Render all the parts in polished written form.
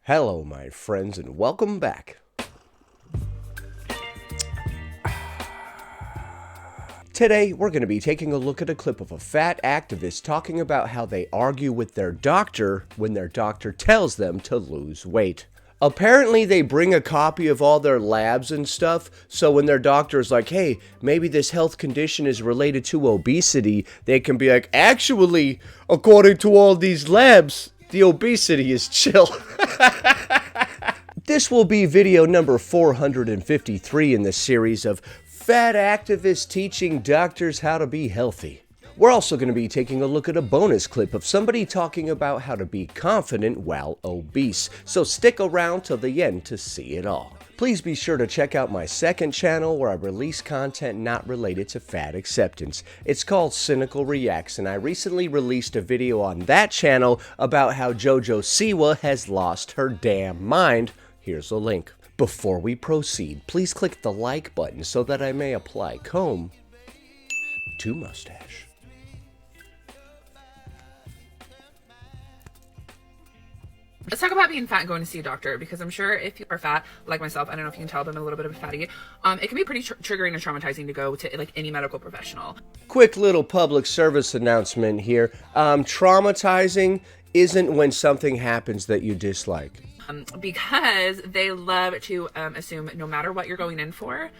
Hello, my friends, and welcome back. Today, we're going to be taking a look at a clip of a fat activist talking about how they argue with their doctor when their doctor tells them to lose weight. Apparently, they bring a copy of all their labs and stuff, so when their doctor is like, hey, maybe this health condition is related to obesity, they can be like, actually, according to all these labs, the obesity is chill. This will be video number 453 in the series of fat activists teaching doctors how to be healthy. We're also going to be taking a look at a bonus clip of somebody talking about how to be confident while obese, so stick around till the end to see it all. Please be sure to check out my second channel where I release content not related to fat acceptance. It's called Cynical Reacts, and I recently released a video on that channel about how JoJo Siwa has lost her damn mind. Here's a link. Before we proceed, please click the like button so that I may apply comb to mustache. Let's talk about being fat and going to see a doctor, because I'm sure if you are fat, like myself, I don't know if you can tell, but I'm a little bit of a fatty, it can be pretty triggering and traumatizing to go to like any medical professional. Quick little public service announcement here. Traumatizing isn't when something happens that you dislike. Because they love to assume no matter what you're going in for,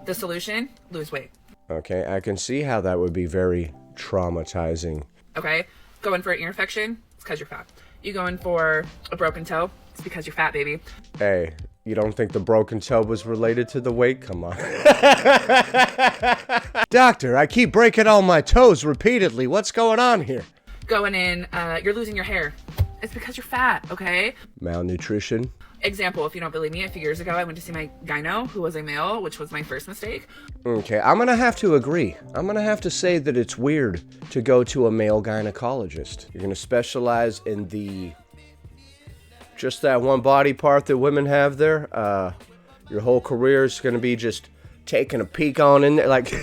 the solution, lose weight. Okay, I can see how that would be very traumatizing. Okay, go in for an ear infection, it's because you're fat. You go in for a broken toe, it's because you're fat, baby. Hey, you don't think the broken toe was related to the weight? Come on. Doctor, I keep breaking all my toes repeatedly. What's going on here? Going in, you're losing your hair. It's because you're fat, okay? Malnutrition. Example, if you don't believe me, a few years ago, I went to see my gyno, who was a male, which was my first mistake. Okay, I'm gonna have to agree. I'm gonna have to say that it's weird to go to a male gynecologist. You're gonna specialize in just that one body part that women have there. Your whole career is gonna be just taking a peek on in there, like...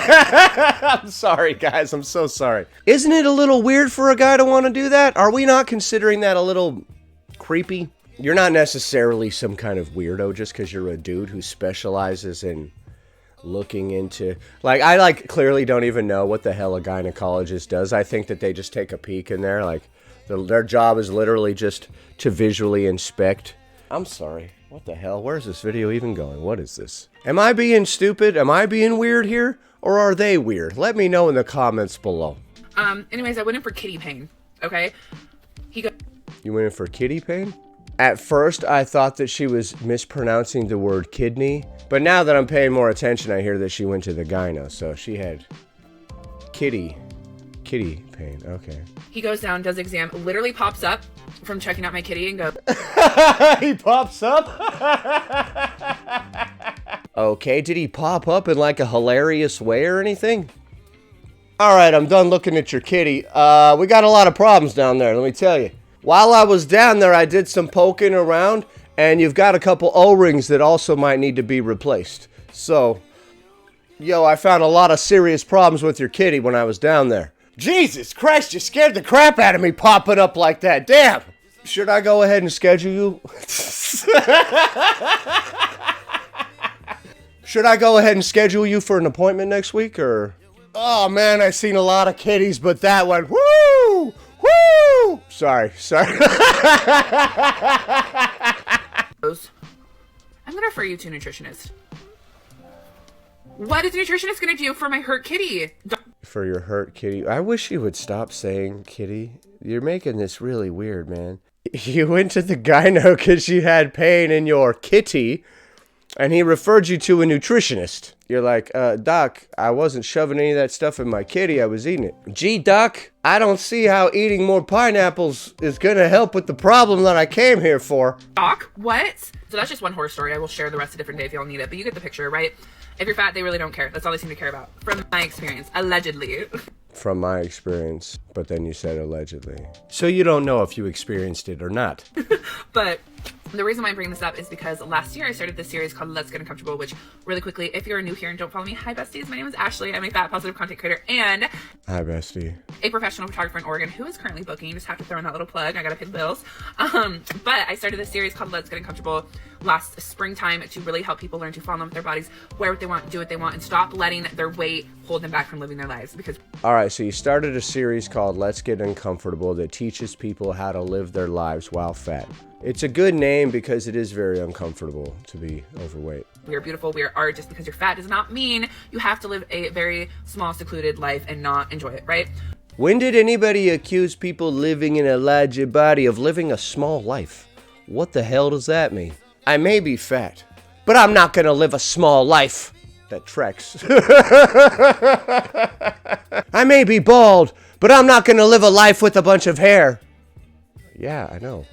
I'm sorry, guys. I'm so sorry. Isn't it a little weird for a guy to want to do that? Are we not considering that a little creepy? You're not necessarily some kind of weirdo just because you're a dude who specializes in looking into... Like, I clearly don't even know what the hell a gynecologist does. I think that they just take a peek in there. Like, their job is literally just to visually inspect. I'm sorry. What the hell? Where's this video even going? What is this? Am I being stupid? Am I being weird here? Or are they weird? Let me know in the comments below. Anyways, I went in for kitty pain, okay? You went in for kitty pain? At first, I thought that she was mispronouncing the word kidney. But now that I'm paying more attention, I hear that she went to the gyno. So she had kitty pain. Okay. He goes down, does exam, literally pops up from checking out my kitty and goes... He pops up? Okay, did he pop up in like a hilarious way or anything? Alright, I'm done looking at your kitty. We got a lot of problems down there, let me tell you. While I was down there, I did some poking around, and you've got a couple O-rings that also might need to be replaced. So, yo, I found a lot of serious problems with your kitty when I was down there. Jesus Christ, you scared the crap out of me popping up like that, damn! Should I go ahead and schedule you? Should I go ahead and schedule you for an appointment next week, or? Oh man, I've seen a lot of kitties, but that one, woo! Woo! Sorry. I'm gonna refer you to a nutritionist. What is a nutritionist gonna do for my hurt kitty? For your hurt kitty? I wish you would stop saying kitty. You're making this really weird, man. You went to the gyno because you had pain in your kitty, and he referred you to a nutritionist. You're like, Doc, I wasn't shoving any of that stuff in my kitty, I was eating it. Gee, Doc, I don't see how eating more pineapples is gonna help with the problem that I came here for. Doc, what? So that's just one horror story. I will share the rest a different day if y'all need it, but you get the picture, right? If you're fat, they really don't care. That's all they seem to care about. From my experience, allegedly. From my experience, but then you said allegedly. So you don't know if you experienced it or not. But The reason why I'm bringing this up is because last year I started this series called Let's Get Uncomfortable, which really quickly, if you're new here and don't follow me, hi besties, my name is Ashley. I'm a fat positive content creator and Hi bestie. a professional photographer in Oregon who is currently booking. Just have to throw in that little plug. I gotta pay the bills. But I started this series called Let's Get Uncomfortable last springtime to really help people learn to fall in love with their bodies, wear what they want, do what they want, and stop letting their weight hold them back from living their lives. Because All right, so you started a series called Let's Get Uncomfortable that teaches people how to live their lives while fat. It's a good name because it is very uncomfortable to be overweight. we are beautiful, we are just because you're fat does not mean you have to live a very small, secluded life and not enjoy it, right? When did anybody accuse people living in a larger body of living a small life? What the hell does that mean? I may be fat, but I'm not gonna live a small life. That tracks. I may be bald, but I'm not gonna live a life with a bunch of hair. Yeah, I know.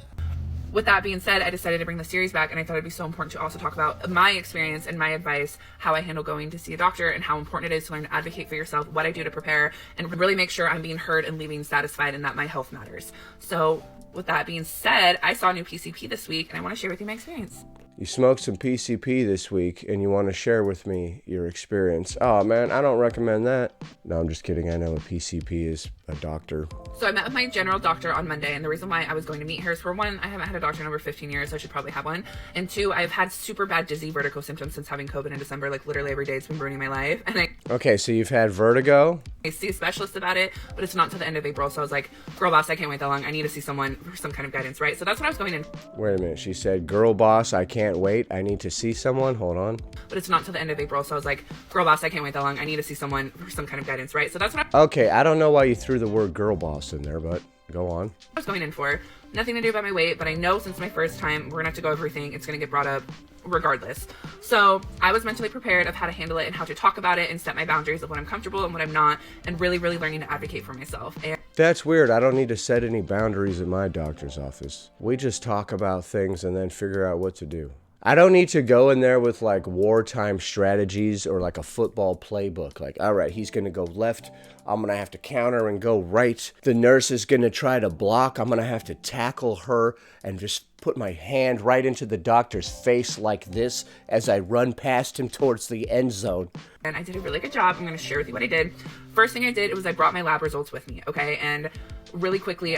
With that being said, I decided to bring the series back, and I thought it'd be so important to also talk about my experience and my advice, how I handle going to see a doctor, and how important it is to learn to advocate for yourself, what I do to prepare, and really make sure I'm being heard and leaving satisfied and that my health matters. So with that being said, I saw a new PCP this week, and I want to share with you my experience. You smoked some PCP this week and you want to share with me your experience. Oh man, I don't recommend that. No, I'm just kidding. I know a PCP is a doctor. So I met with my general doctor on Monday, and the reason why I was going to meet her is, for one, I haven't had a doctor in over 15 years, so I should probably have one. And two, I've had super bad dizzy vertigo symptoms since having COVID in December. Like literally every day it's been ruining my life. And Okay, so you've had vertigo? I see a specialist about it, but it's not till the end of April. So I was like, girl boss, I can't wait that long. I need to see someone for some kind of guidance, right? So that's what I was going in. Wait a minute, she said, girl boss, I can't wait. I need to see someone. Hold on. But it's not till the end of April. So I was like, girl boss, I can't wait that long. I need to see someone for some kind of guidance, right? So that's what Okay, I don't know why you threw the word girl boss in there, but go on. I was going in for. Nothing to do about my weight, but I know since my first time, we're gonna have to go over everything. It's gonna get brought up regardless. So I was mentally prepared of how to handle it and how to talk about it and set my boundaries of what I'm comfortable and what I'm not, and really, really learning to advocate for myself. And That's weird. I don't need to set any boundaries in my doctor's office. We just talk about things and then figure out what to do. I don't need to go in there with like wartime strategies or like a football playbook. Like, all right, he's going to go left. I'm going to have to counter and go right. The nurse is going to try to block. I'm going to have to tackle her and just put my hand right into the doctor's face like this as I run past him towards the end zone. I did a really good job. I'm going to share with you what I did. First thing I did was I brought my lab results with me, okay? And really quickly,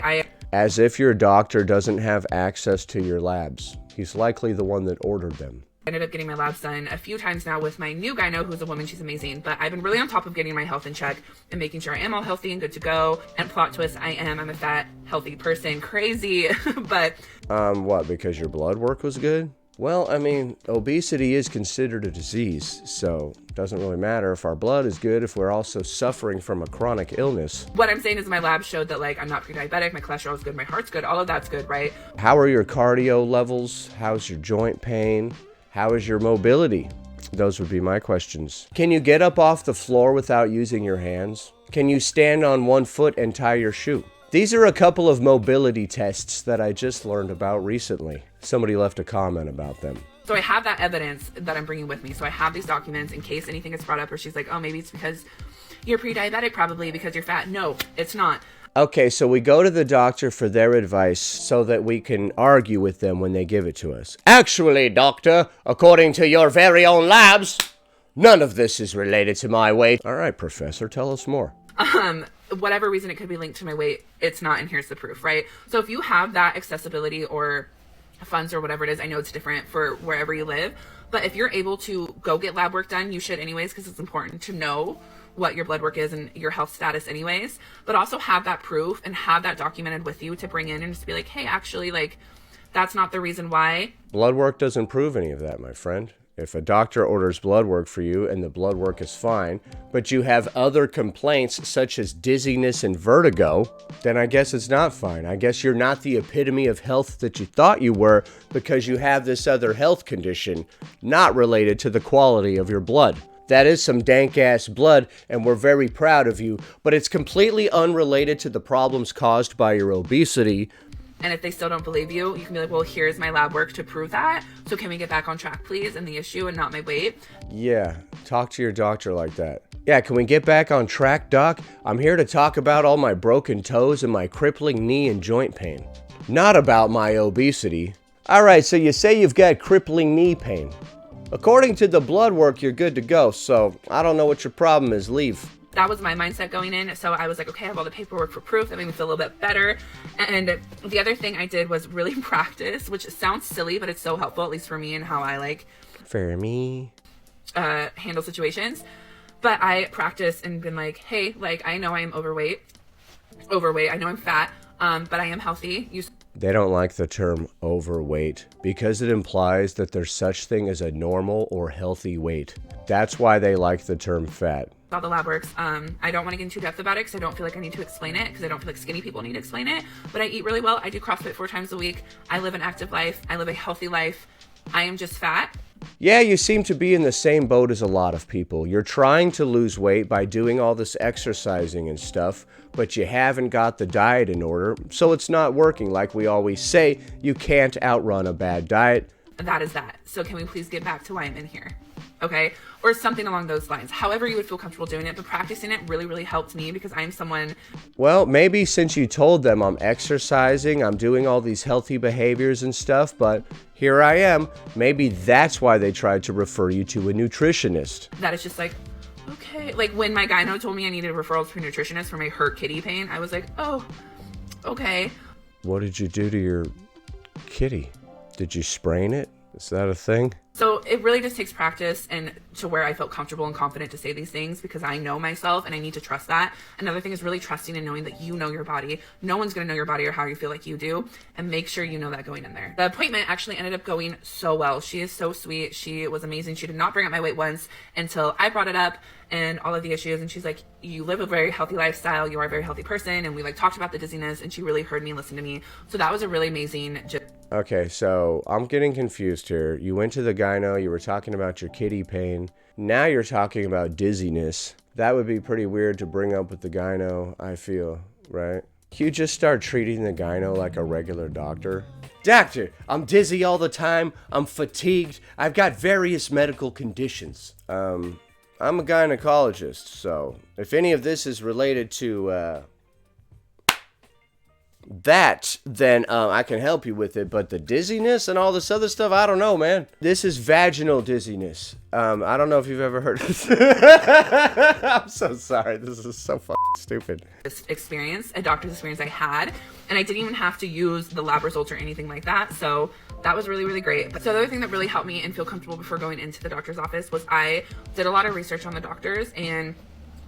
As if your doctor doesn't have access to your labs. He's likely the one that ordered them. ended up getting my labs done a few times now with my new gyno, who's a woman. She's amazing. But I've been really on top of getting my health in check and making sure I am all healthy and good to go. And plot twist, I'm a fat, healthy person. Crazy. But What, because your blood work was good? Well, I mean, obesity is considered a disease, so it doesn't really matter if our blood is good if we're also suffering from a chronic illness. what I'm saying is my lab showed that, like, I'm not pre-diabetic, my cholesterol is good, my heart's good, all of that's good, right? How are your cardio levels? How's your joint pain? How is your mobility? Those would be my questions. Can you get up off the floor without using your hands? Can you stand on one foot and tie your shoe? These are a couple of mobility tests that I just learned about recently. Somebody left a comment about them. So I have that evidence that I'm bringing with me. So I have these documents in case anything gets brought up or she's like, oh, maybe it's because you're pre-diabetic, probably because you're fat. No, it's not. Okay, so we go to the doctor for their advice so that we can argue with them when they give it to us. Actually, doctor, according to your very own labs, none of this is related to my weight. All right, professor, tell us more. Whatever reason it could be linked to my weight, it's not, and here's the proof, right? So if you have that accessibility or funds or whatever it is, I know it's different for wherever you live, but if you're able to go get lab work done, you should anyways, because it's important to know what your blood work is and your health status anyways, but also have that proof and have that documented with you to bring in and just be like, hey, actually, like, that's not the reason why. Blood work doesn't prove any of that, my friend. If a doctor orders blood work for you and the blood work is fine, but you have other complaints such as dizziness and vertigo, then I guess it's not fine. I guess you're not the epitome of health that you thought you were because you have this other health condition not related to the quality of your blood. That is some dank-ass blood, and we're very proud of you, but it's completely unrelated to the problems caused by your obesity. And if they still don't believe you, you can be like, well, here's my lab work to prove that. So can we get back on track, please, and the issue and not my weight? Yeah, talk to your doctor like that. Yeah, can we get back on track, doc? I'm here to talk about all my broken toes and my crippling knee and joint pain. Not about my obesity. All right, so you say you've got crippling knee pain. According to the blood work, you're good to go, so I don't know what your problem is. Leave. That was my mindset going in. So I was like, okay, I have all the paperwork for proof. That made me feel a little bit better. And the other thing I did was really practice, which sounds silly, but it's so helpful, at least for me and how I like For me. handle situations. But I practiced and been like, hey, like, I know I am overweight. I know I'm fat, but I am healthy. They don't like the term overweight because it implies that there's such thing as a normal or healthy weight. That's why they like the term fat. All the lab works. I don't want to get into depth about it because I don't feel like I need to explain it, because I don't feel like skinny people need to explain it. But I eat really well. I do CrossFit 4 times a week. I live an active life. I live a healthy life. I am just fat. Yeah, you seem to be in the same boat as a lot of people. You're trying to lose weight by doing all this exercising and stuff, but you haven't got the diet in order, so it's not working. Like we always say, you can't outrun a bad diet. That is that. So can we please get back to why I'm in here? Okay? Or something along those lines. However you would feel comfortable doing it, but practicing it really, really helped me because I'm someone... Well, maybe since you told them I'm exercising, I'm doing all these healthy behaviors and stuff, but here I am. Maybe that's why they tried to refer you to a nutritionist. That is just like, okay. Like when my gyno told me I needed a referral to a nutritionist for my hurt kitty pain, I was like, oh, okay. What did you do to your kitty? Did you sprain it? Is that a thing? So it really just takes practice and to where I felt comfortable and confident to say these things because I know myself and I need to trust that. Another thing is really trusting and knowing that you know your body. No one's going to know your body or how you feel like you do, and make sure you know that going in there. The appointment actually ended up going so well. She is so sweet. She was amazing. She did not bring up my weight once until I brought it up and all of the issues. And she's like, you live a very healthy lifestyle. You are a very healthy person. And we like talked about the dizziness, and she really heard me and listened to me. So that was a really amazing. Okay, so I'm getting confused here. You went to the gyno, you were talking about your kitty pain. Now you're talking about dizziness. That would be pretty weird to bring up with the gyno, I feel, right? You just start treating the gyno like a regular doctor. Doctor, I'm dizzy all the time. I'm fatigued. I've got various medical conditions. I'm a gynecologist, so if any of this is related to, that, then I can help you with it. But the dizziness and all this other stuff, I don't know, man. This is vaginal dizziness. I don't know if you've ever heard of this. I'm so sorry. This is so fucking stupid. Experience, a doctor's experience I had, and I didn't even have to use the lab results or anything like that. So that was really, really great. But so the other thing that really helped me and feel comfortable before going into the doctor's office was I did a lot of research on the doctors, and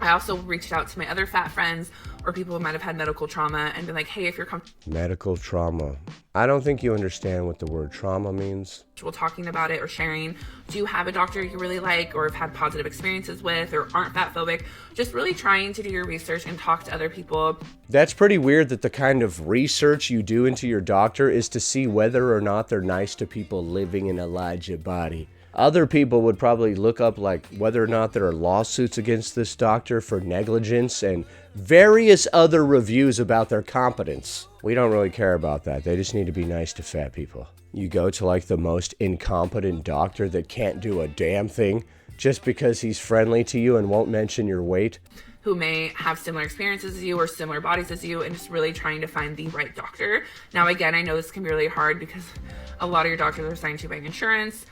I also reached out to my other fat friends or people who might have had medical trauma and been like, hey, if you're comfortable Medical trauma. I don't think you understand what the word trauma means. talking about it or sharing, do you have a doctor you really like or have had positive experiences with or aren't fat phobic? Just really trying to do your research and talk to other people. That's pretty weird that the kind of research you do into your doctor is to see whether or not they're nice to people living in a larger body. Other people would probably look up like whether or not there are lawsuits against this doctor for negligence and various other reviews about their competence. We don't really care about that. They just need to be nice to fat people. You go to like the most incompetent doctor that can't do a damn thing just because he's friendly to you and won't mention your weight. Who may have similar experiences as you or similar bodies as you, and just really trying to find the right doctor. Now, again, I know this can be really hard because a lot of your doctors are assigned to by insurance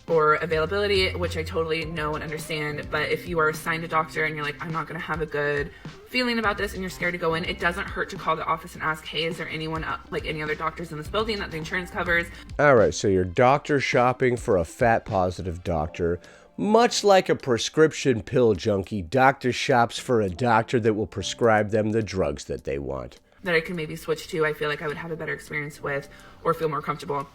or availability, which I totally know and understand. But if you are assigned a doctor and you're like, I'm not going to have a good feeling about this, and you're scared to go in, it doesn't hurt to call the office and ask, hey, is there anyone, like any other doctors in this building that the insurance covers? All right, so you're doctor shopping for a fat positive doctor. Much like a prescription pill junkie, doctor shops for a doctor that will prescribe them the drugs that they want. That I can maybe switch to, I feel like I would have a better experience with or feel more comfortable.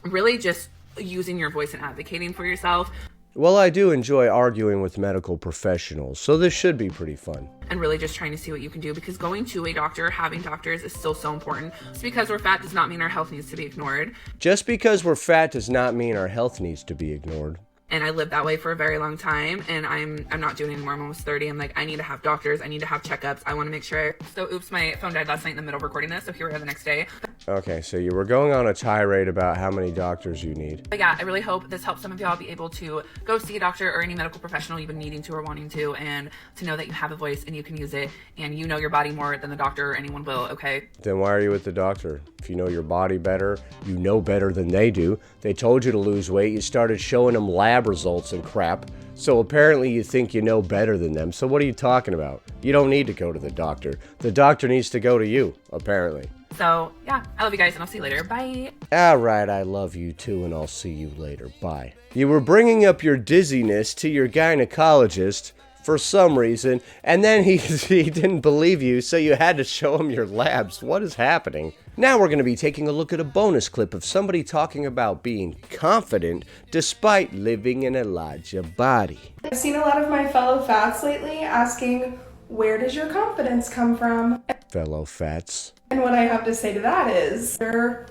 Really just using your voice and advocating for yourself. Well, I do enjoy arguing with medical professionals, so this should be pretty fun. And really just trying to see what you can do, because going to a doctor, having doctors is still so important. Just because we're fat does not mean our health needs to be ignored. Just because we're fat does not mean our health needs to be ignored. And I lived that way for a very long time, and I'm not doing it anymore. I'm almost 30. I'm like, I need to have doctors. I need to have checkups. I want to make sure. So, oops, my phone died last night in the middle of recording this, so here we are the next day. Okay, so you were going on a tirade about how many doctors you need. But yeah, I really hope this helps some of y'all be able to go see a doctor or any medical professional you've been needing to or wanting to, and to know that you have a voice and you can use it, and you know your body more than the doctor or anyone will, okay? Then why are you with the doctor? If you know your body better, you know better than they do. They told you to lose weight, you started showing them lab results and crap. So apparently you think you know better than them. So what are you talking about? You don't need to go to the doctor. The doctor needs to go to you, apparently. So yeah, I love you guys and I'll see you later. Bye. Alright, I love you too and I'll see you later. Bye. You were bringing up your dizziness to your gynecologist for some reason, and then he didn't believe you, so you had to show him your labs. What is happening? Now we're going to be taking a look at a bonus clip of somebody talking about being confident despite living in a larger body. I've seen a lot of my fellow fats lately asking, where does your confidence come from? Fellow fats. And what I have to say to that is, you're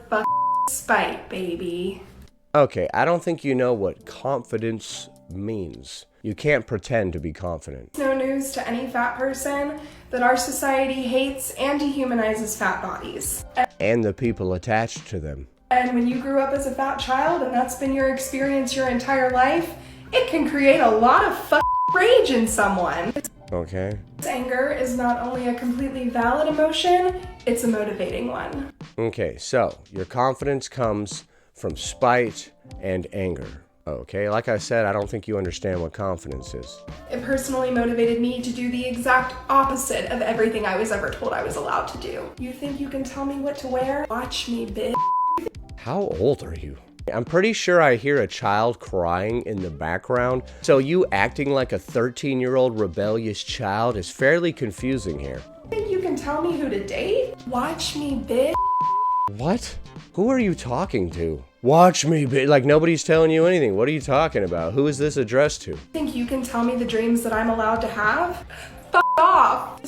spite, baby. Okay, I don't think you know what confidence means. You can't pretend to be confident. It's no news to any fat person that our society hates and dehumanizes fat bodies. And the people attached to them. And when you grew up as a fat child and that's been your experience your entire life, it can create a lot of rage in someone. Okay. Anger is not only a completely valid emotion, it's a motivating one. Okay, so your confidence comes from spite and anger. Okay, like I said, I don't think you understand what confidence is. It personally motivated me to do the exact opposite of everything I was ever told I was allowed to do. You think you can tell me what to wear? Watch me, bitch. How old are you? I'm pretty sure I hear a child crying in the background, so you acting like a 13-year-old rebellious child is fairly confusing here. You think you can tell me who to date? Watch me, bitch. What? Who are you talking to? Watch me, bitch. Like nobody's telling you anything. What are you talking about? Who is this addressed to? Think you can tell me the dreams that I'm allowed to have? F off.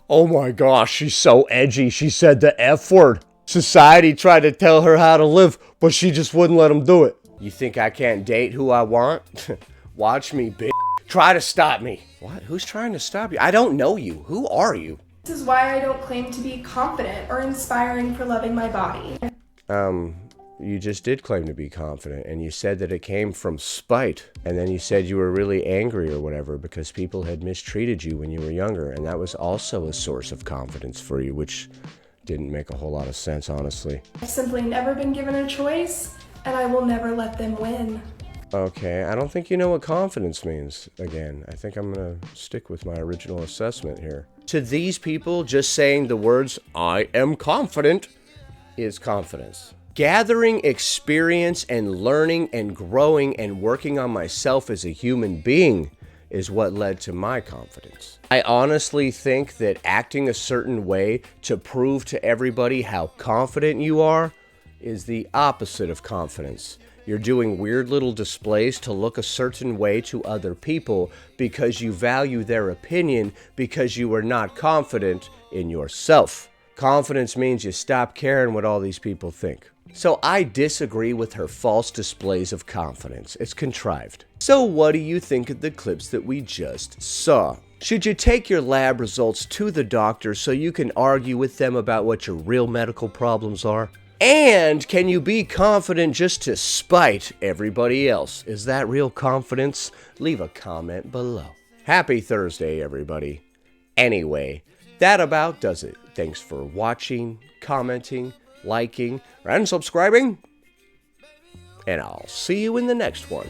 Oh my gosh, she's so edgy. She said the F word. Society tried to tell her how to live, but she just wouldn't let them do it. You think I can't date who I want? Watch me, bitch. Try to stop me. What? Who's trying to stop you? I don't know you. Who are you? This is why I don't claim to be confident or inspiring for loving my body. You just did claim to be confident, and you said that it came from spite, and then you said you were really angry or whatever because people had mistreated you when you were younger, and that was also a source of confidence for you, which didn't make a whole lot of sense, honestly. I've simply never been given a choice, and I will never let them win. Okay, I don't think you know what confidence means. Again, I think I'm gonna stick with my original assessment here. To these people, just saying the words, I am confident, is confidence. Gathering experience and learning and growing and working on myself as a human being is what led to my confidence. I honestly think that acting a certain way to prove to everybody how confident you are is the opposite of confidence. You're doing weird little displays to look a certain way to other people because you value their opinion because you are not confident in yourself. Confidence means you stop caring what all these people think. So I disagree with her false displays of confidence. It's contrived. So what do you think of the clips that we just saw? Should you take your lab results to the doctor so you can argue with them about what your real medical problems are? And can you be confident just to spite everybody else? Is that real confidence? Leave a comment below. Happy Thursday, everybody. Anyway, that about does it. Thanks for watching, commenting, liking, and subscribing. And I'll see you in the next one.